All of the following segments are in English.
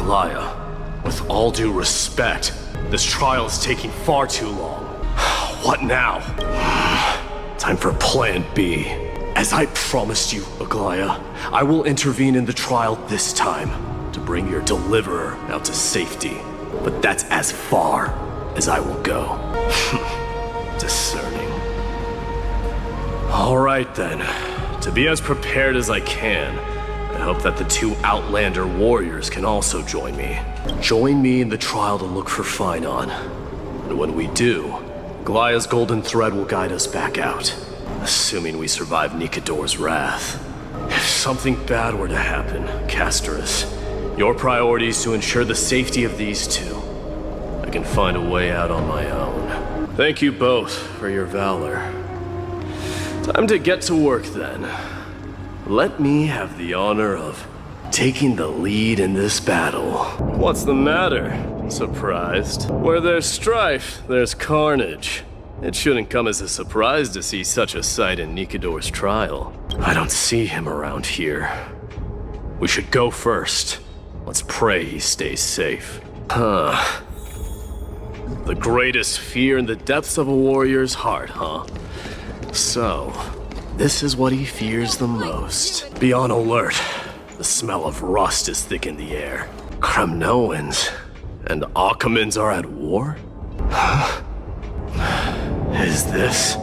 Aglaia, with all due respect, this trial is taking far too long. What now? Time for Plan B. As I promised you, Aglaia, I will intervene in the trial this time to bring your deliverer out to safety. But that's as far as I will go. Discerning. All right then. To be as prepared as I can, I hope that the two Outlander warriors can also join me. Join me in the trial to look for Finon. And when we do, Aglaia's golden thread will guide us back out, assuming we survive Nikador's wrath. If something bad were to happen, Casterus, your priority is to ensure the safety of these two. I can find a way out on my own. Thank you both for your valor. Time to get to work then. Let me have the honor of taking the lead in this battle. What's the matter? Surprised? Where there's strife, there's carnage. It shouldn't come as a surprise to see such a sight in Nikador's trial. I don't see him around here. We should go first. Let's pray he stays safe. The greatest fear in the depths of a warrior's heart, huh? So, this is what he fears the most. Be on alert. The smell of rust is thick in the air. Kremnoans and Akamans are at war? Huh? Is this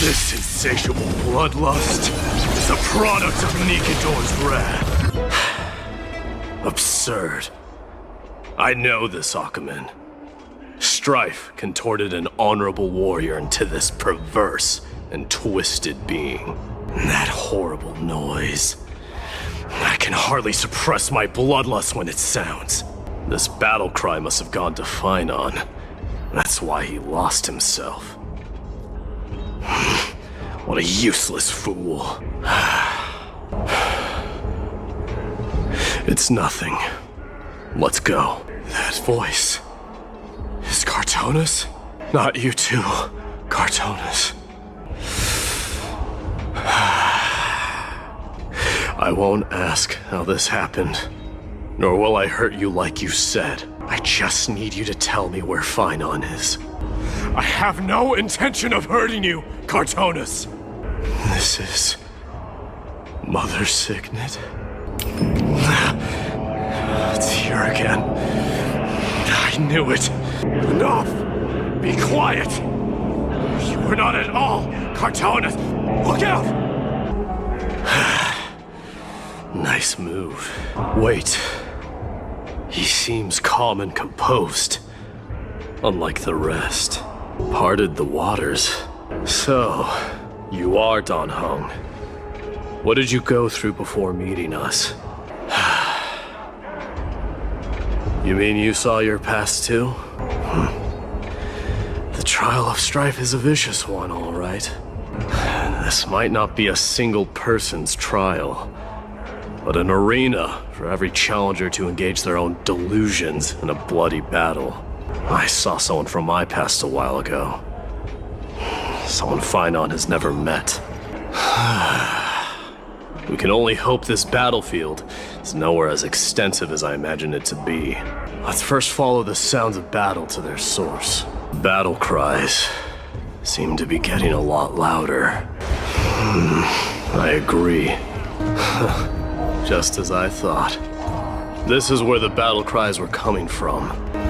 insatiable bloodlust is a product of Nikador's wrath. Absurd. I know this Akaman. Strife contorted an honorable warrior into this perverse and twisted being. That horrible noise. I can hardly suppress my bloodlust when it sounds. This battle cry must have gone to Finon. That's why he lost himself. What a useless fool. It's nothing. Let's go. That voice. Is Cartonis? Not you too, Cartonis. I won't ask how this happened, nor will I hurt you like you said. I just need you to tell me where Finon is. I have no intention of hurting you, Cartonis. This is Mother Signet. It's here again. I knew it. Enough! Be quiet! You were not at all, Cartonis! Look out! Nice move. Wait. He seems calm and composed. Unlike the rest. Parted the waters. So, you are Dan Heng. What did you go through before meeting us? You mean you saw your past too? The trial of strife is a vicious one, all right. This might not be a single person's trial, but an arena for every challenger to engage their own delusions in a bloody battle. I saw someone from my past a while ago. Someone Finon has never met. We can only hope this battlefield is nowhere as extensive as I imagined it to be. Let's first follow the sounds of battle to their source. Battle cries seem to be getting a lot louder. I agree. Just as I thought. This is where the battle cries were coming from.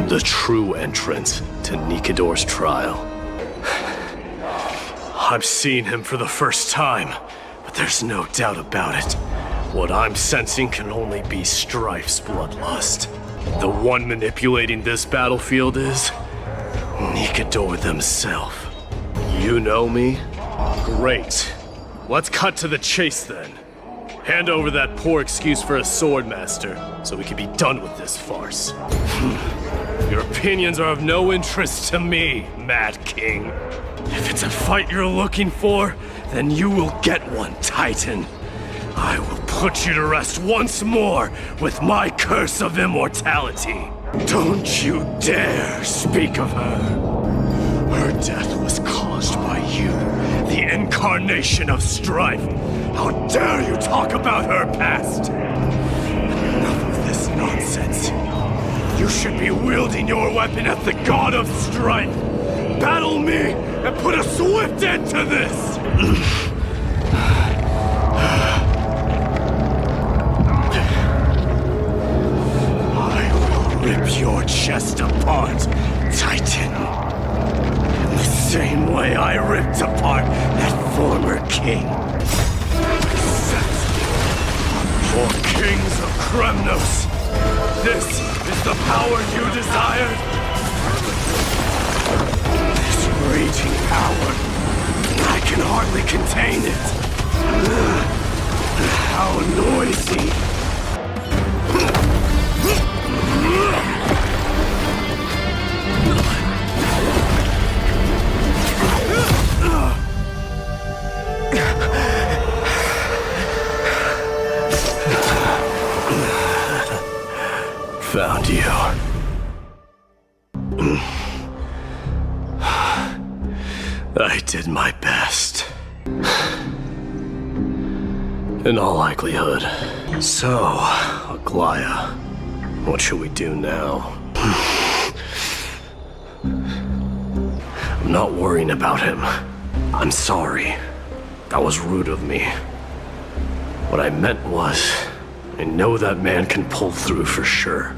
The true entrance to Nikador's trial. I'm seeing him for the first time, but there's no doubt about it. What I'm sensing can only be Strife's bloodlust. The one manipulating this battlefield is Nikador themselves. You know me? Great. Let's cut to the chase then. Hand over that poor excuse for a swordmaster, so we can be done with this farce. Your opinions are of no interest to me, Mad King. If it's a fight you're looking for, then you will get one, Titan. I will put you to rest once more with my curse of immortality. Don't you dare speak of her. Her death was caused by you, the incarnation of strife. How dare you talk about her past? Enough of this nonsense. should be wielding your weapon as the god of strife. Battle me and put a swift end to this! I will rip your chest apart, Titan. In the same way I ripped apart that former king. For kings of Cremnos, this is the power you desired? This raging power, I can hardly contain it. How noisy. Found you. I did my best. In all likelihood. So, Aglaya, what should we do now? I'm not worrying about him. I'm sorry. That was rude of me. What I meant was, I know that man can pull through for sure.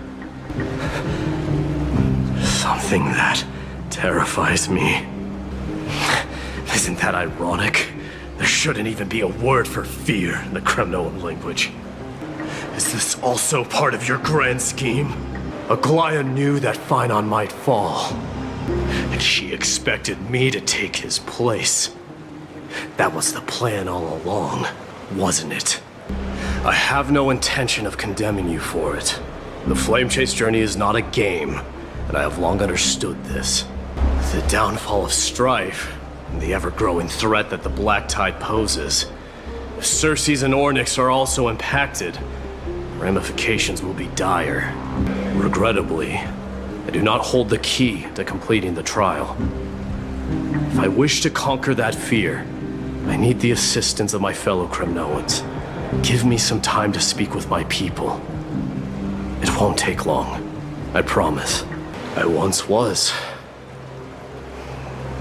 Something that terrifies me. Isn't that ironic? There shouldn't even be a word for fear in the Cremnoan language. Is this also part of your grand scheme? Aglaya knew that Phynon might fall, and she expected me to take his place. That was the plan all along, wasn't it? I have no intention of condemning you for it. The Flame Chase journey is not a game, and I have long understood this. The downfall of strife, and the ever-growing threat that the Black Tide poses. If Circes and Ornyx are also impacted, ramifications will be dire. Regrettably, I do not hold the key to completing the trial. If I wish to conquer that fear, I need the assistance of my fellow Cremnoans. Give me some time to speak with my people. It won't take long, I promise. I once was.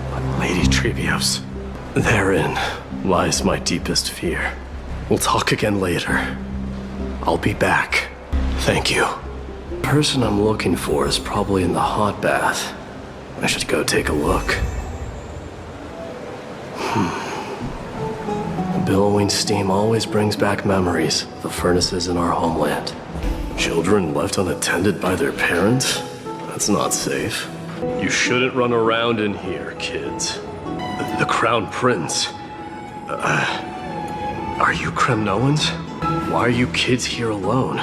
But Lady Trebios, therein lies my deepest fear. We'll talk again later. I'll be back. Thank you. The person I'm looking for is probably in the hot bath. I should go take a look. Billowing steam always brings back memories of the furnaces in our homeland. Children left unattended by their parents? That's not safe. You shouldn't run around in here, kids. The Crown Prince. Are you Cremnoans? Why are you kids here alone?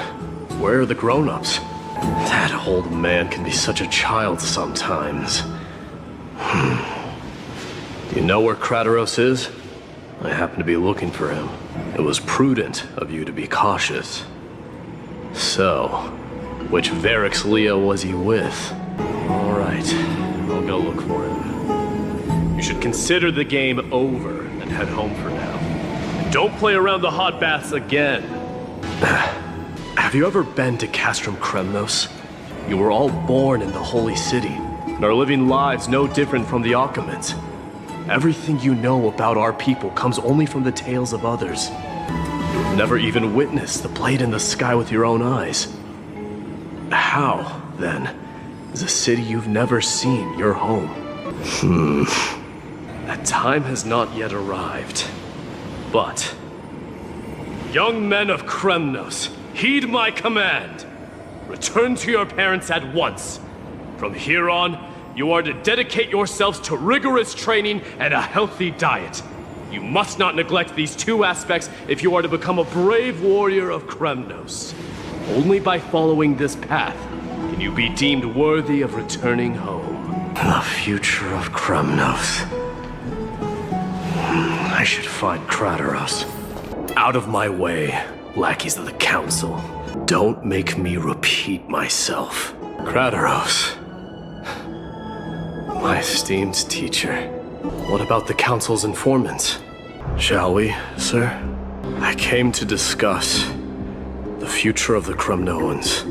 Where are the grown-ups? That old man can be such a child sometimes. Do you know where Cradaros is? I happen to be looking for him. It was prudent of you to be cautious. So, which Varix Lea was he with? Alright, I'll go look for him. You should consider the game over and head home for now. And don't play around the hot baths again. Have you ever been to Castrum Cremnos? You were all born in the Holy City, and are living lives no different from the Occamans. Everything you know about our people comes only from the tales of others. You've never even witnessed the blade in the sky with your own eyes. How, then, is a city you've never seen your home? That time has not yet arrived. But, young men of Cremnos, heed my command. Return to your parents at once. From here on, you are to dedicate yourselves to rigorous training and a healthy diet. You must not neglect these two aspects if you are to become a brave warrior of Cremnos. Only by following this path can you be deemed worthy of returning home. The future of Cremnos. I should find Cradaros. Out of my way, lackeys of the Council. Don't make me repeat myself. Cradaros. My esteemed teacher. What about the Council's informants? Shall we, sir? I came to discuss the future of the Cremnoans.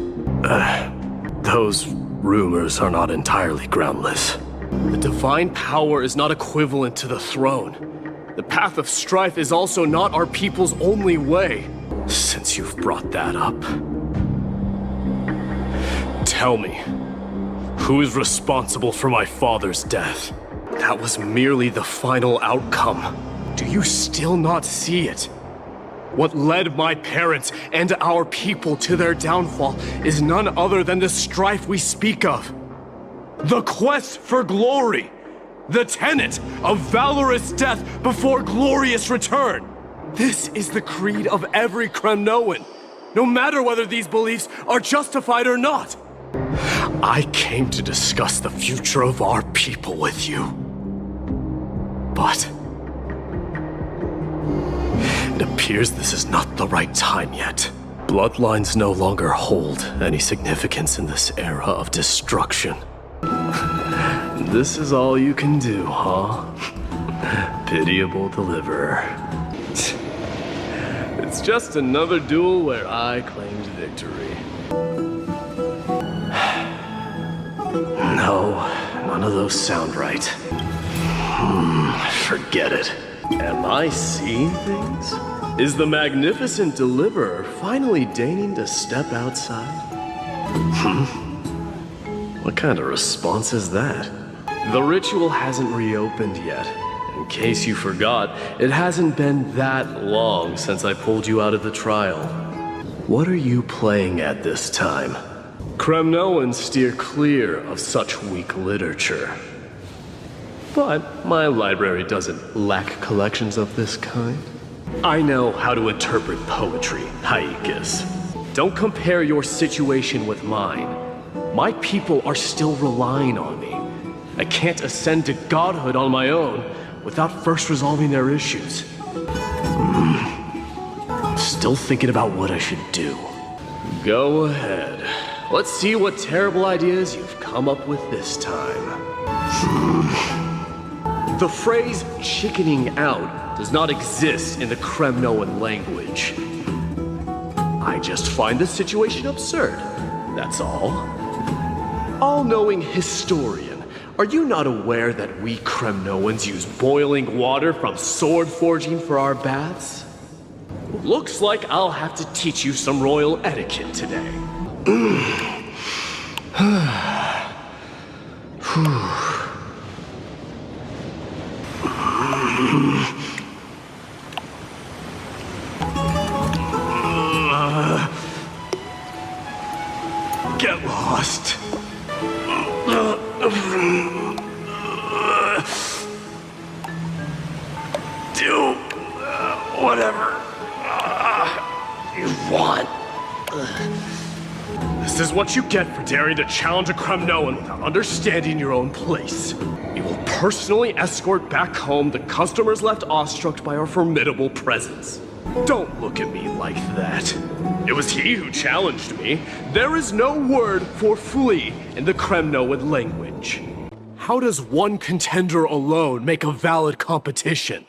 Those rumors are not entirely groundless. The divine power is not equivalent to the throne. The path of strife is also not our people's only way. Since you've brought that up, tell me, who is responsible for my father's death? That was merely the final outcome. Do you still not see it? What led my parents and our people to their downfall is none other than the strife we speak of. The quest for glory. The tenet of valorous death before glorious return. This is the creed of every Cremnoan, no matter whether these beliefs are justified or not. I came to discuss the future of our people with you. But it appears this is not the right time yet. Bloodlines no longer hold any significance in this era of destruction. This is all you can do, huh? Pitiable deliverer. It's just another duel where I claimed victory. No, none of those sound right. Forget it. Am I seeing things? Is the magnificent deliverer finally deigning to step outside? What kind of response is that? The ritual hasn't reopened yet. In case you forgot, it hasn't been that long since I pulled you out of the trial. What are you playing at this time? Cremnoans steer clear of such weak literature. But my library doesn't lack collections of this kind. I know how to interpret poetry, Haikas. Don't compare your situation with mine. My people are still relying on me. I can't ascend to godhood on my own without first resolving their issues. Still thinking about what I should do. Go ahead. Let's see what terrible ideas you've come up with this time. The phrase chickening out does not exist in the Cremnoan language. I just find the situation absurd, that's all. All-knowing historian, are you not aware that we Cremnoans use boiling water from sword forging for our baths? Looks like I'll have to teach you some royal etiquette today. Get lost. Do whatever you want. This is what you get for daring to challenge a Cremnoan without understanding your own place. We will personally escort back home the customers left awestruck by our formidable presence. Don't look at me like that. It was he who challenged me. There is no word for flee in the Cremnoan language. How does one contender alone make a valid competition?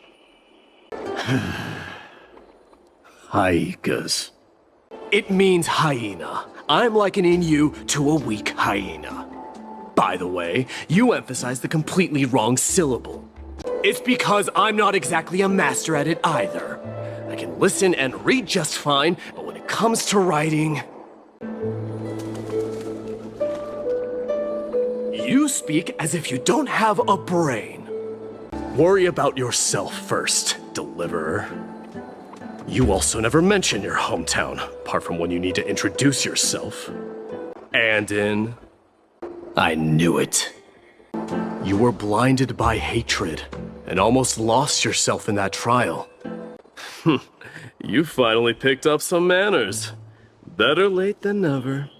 Haikas. It means hyena. I'm likening you to a weak hyena. By the way, you emphasize the completely wrong syllable. It's because I'm not exactly a master at it either. I can listen and read just fine, but when it comes to writing... You speak as if you don't have a brain. Worry about yourself first, deliverer. You also never mention your hometown, apart from when you need to introduce yourself. And in... I knew it. You were blinded by hatred, and almost lost yourself in that trial. You finally picked up some manners. Better late than never.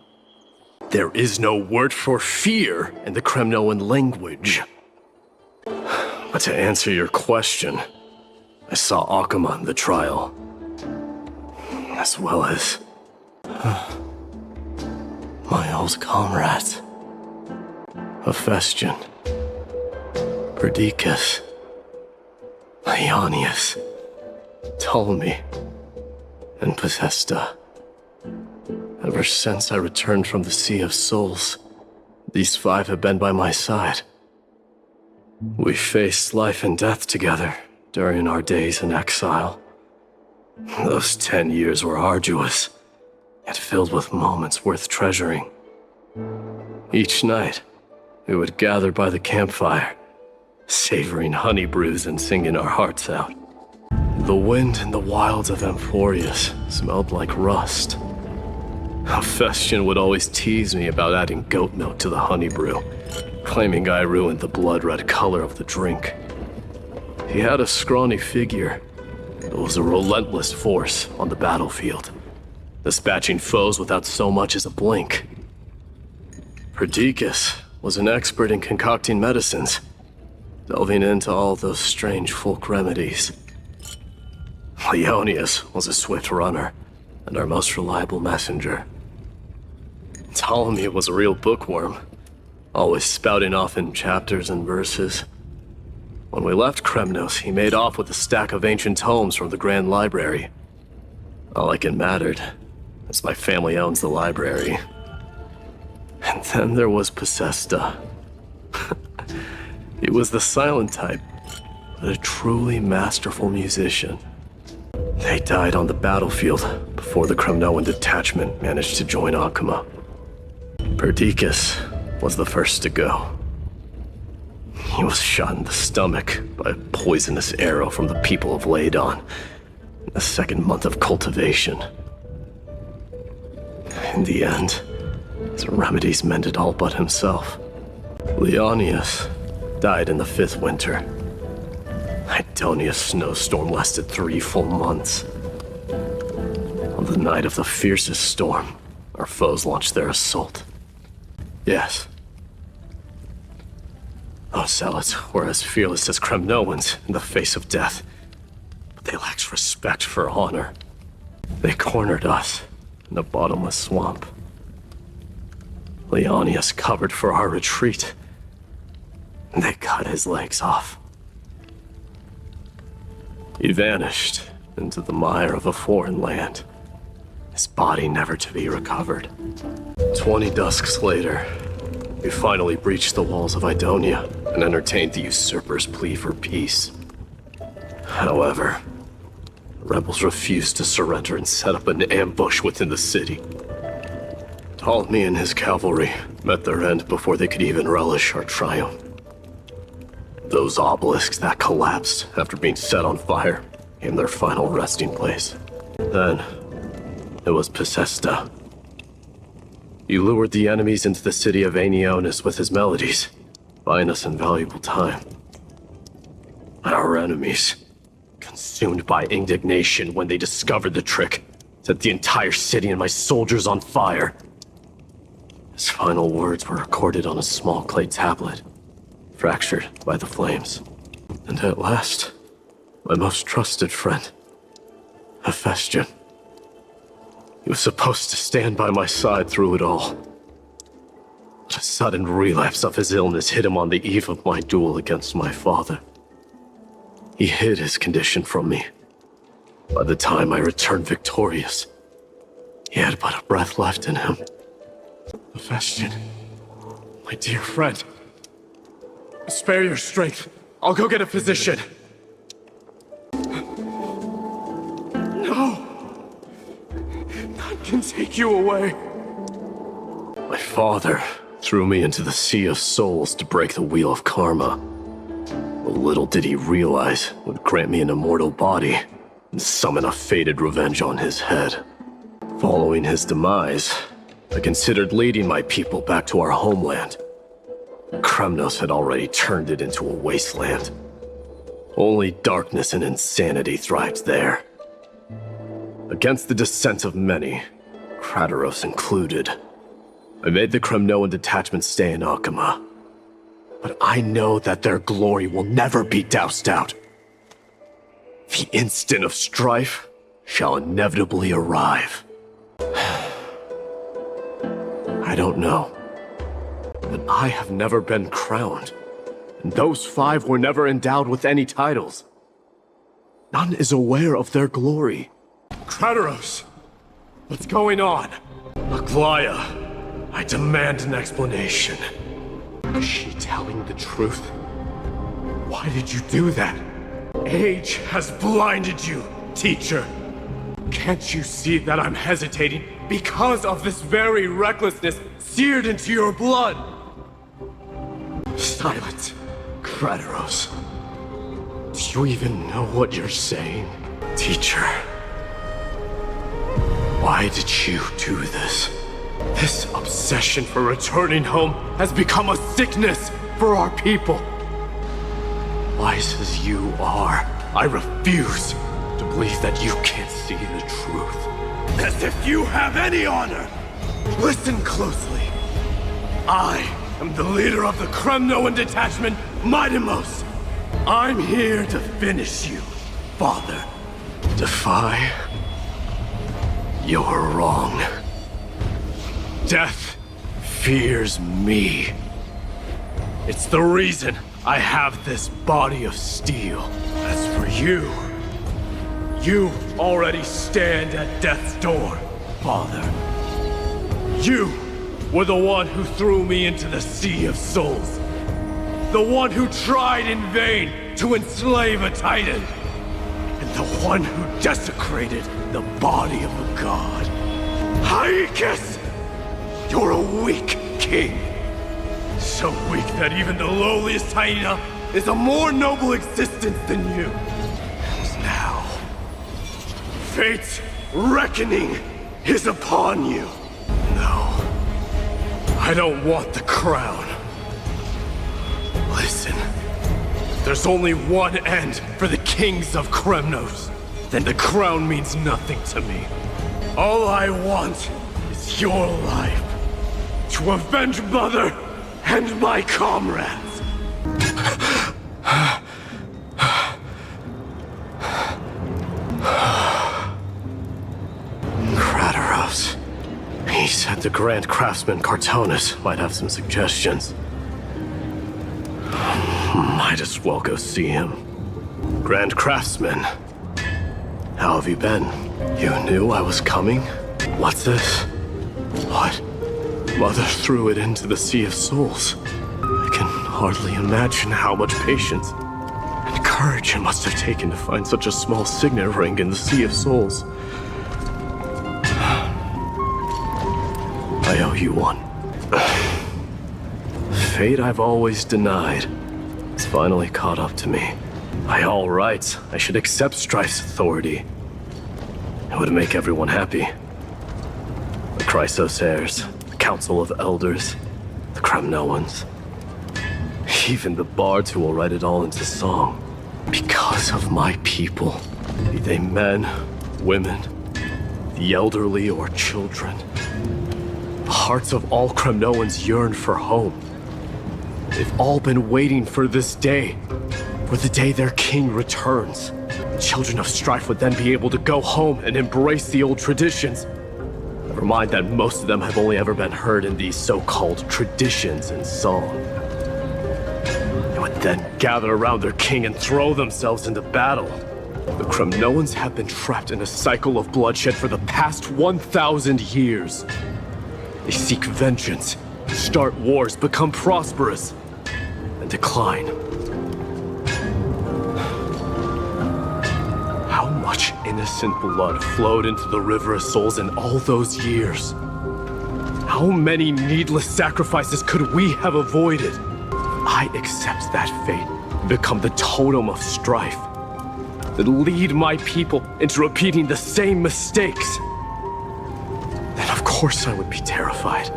There is no word for fear in the Cremnoan language. But to answer your question, I saw Akuma in the trial. As well as... my old comrades. Hephaestion, Perdiccas, Ionius, Ptolemy, and Potesta. Ever since I returned from the Sea of Souls, these five have been by my side. We faced life and death together during our days in exile. Those 10 years were arduous, yet filled with moments worth treasuring. Each night, we would gather by the campfire, savoring honey brews and singing our hearts out. The wind in the wilds of Amphorius smelled like rust. Hephaestion would always tease me about adding goat milk to the honey brew, claiming I ruined the blood-red color of the drink. He had a scrawny figure, but was a relentless force on the battlefield, dispatching foes without so much as a blink. Perdiccas was an expert in concocting medicines, delving into all those strange folk remedies. Leonius was a swift runner and our most reliable messenger. Ptolemy was a real bookworm, always spouting off in chapters and verses. When we left Cremnos, he made off with a stack of ancient tomes from the Grand Library. Not like it mattered, as my family owns the library. And then there was Possesta. He was the silent type, but a truly masterful musician. They died on the battlefield before the Cremnoan detachment managed to join Akuma. Perdiccas was the first to go. He was shot in the stomach by a poisonous arrow from the people of Ladon in the second month of cultivation. In the end, his remedies mended all but himself. Leonius died in the 5th winter. Idonia's snowstorm lasted 3 full months. On the night of the fiercest storm, our foes launched their assault. Yes. Those zealots were as fearless as Cremnoans in the face of death, but they lacked respect for honor. They cornered us in a bottomless swamp. Leonius covered for our retreat, and they cut his legs off. He vanished into the mire of a foreign land, his body never to be recovered. 20 dusks later, we finally breached the walls of Idonia and entertained the usurper's plea for peace. However, the rebels refused to surrender and set up an ambush within the city. Ptolemy and his cavalry met their end before they could even relish our triumph. Those obelisks that collapsed after being set on fire became their final resting place. Then, it was Possesta. He lured the enemies into the city of Aenionis with his melodies, buying us invaluable time. Our enemies, consumed by indignation when they discovered the trick, set the entire city and my soldiers on fire. His final words were recorded on a small clay tablet, fractured by the flames. And at last, my most trusted friend, Hephaestion. He was supposed to stand by my side through it all. But a sudden relapse of his illness hit him on the eve of my duel against my father. He hid his condition from me. By the time I returned victorious, he had but a breath left in him. Hephaestion, my dear friend, spare your strength. I'll go get a physician. No! None can take you away. My father threw me into the Sea of Souls to break the wheel of karma. But little did he realize it would grant me an immortal body and summon a fated revenge on his head. Following his demise, I considered leading my people back to our homeland. Cremnos had already turned it into a wasteland. Only darkness and insanity thrived there. Against the dissent of many, Krataros included, I made the Cremnoan detachment stay in Akuma. But I know that their glory will never be doused out. The instant of strife shall inevitably arrive. I don't know, but I have never been crowned, and those 5 were never endowed with any titles. None is aware of their glory. Krataros, what's going on? Look Playa, I demand an explanation. Is she telling the truth? Why did you do that? Age has blinded you, teacher. Can't you see that I'm hesitating because of this very recklessness seared into your blood? Silence, Kratos. Do you even know what you're saying? Teacher, why did you do this? This obsession for returning home has become a sickness for our people. Wise as you are, I refuse to believe that you can't see the truth. As if you have any honor! Listen closely. I am the leader of the Kremnoan detachment, Mydei. I'm here to finish you, Father. Defy? You're wrong. Death fears me. It's the reason I have this body of steel. As for you, you already stand at death's door, Father. You were the one who threw me into the Sea of Souls. The one who tried in vain to enslave a Titan. And the one who desecrated the body of a god. Haikis! You're a weak king. So weak that even the lowliest hyena is a more noble existence than you. And now, fate's reckoning is upon you. No, I don't want the crown. Listen, there's only one end for the kings of Kremnos. Then the crown means nothing to me. All I want is your life. To avenge Mother and my comrades. Kratos. He said the Grand Craftsman Cartonus might have some suggestions. Might as well go see him. Grand Craftsman, how have you been? You knew I was coming? What's this? What? Mother threw it into the Sea of Souls. I can hardly imagine how much patience and courage it must have taken to find such a small signet ring in the Sea of Souls. I owe you one. Fate I've always denied. It's finally caught up to me. By all rights, I should accept Strife's authority. It would make everyone happy. The Chrysos heirs, the Council of Elders, the Kremnoans. Even the bards who will write it all into song. Because of my people, be they men, women, the elderly or children. The hearts of all Kremnoans yearn for home. They've all been waiting for this day, for the day their king returns. The children of Strife would then be able to go home and embrace the old traditions. Never mind that most of them have only ever been heard in these so-called traditions and song. They would then gather around their king and throw themselves into battle. The Kremnoans have been trapped in a cycle of bloodshed for the past 1,000 years. They seek vengeance, start wars, become prosperous, and decline. How much innocent blood flowed into the River of Souls in all those years? How many needless sacrifices could we have avoided? I accept that fate and become the totem of strife that lead my people into repeating the same mistakes. Then of course I would be terrified.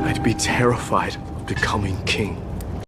I'd be terrified of becoming king.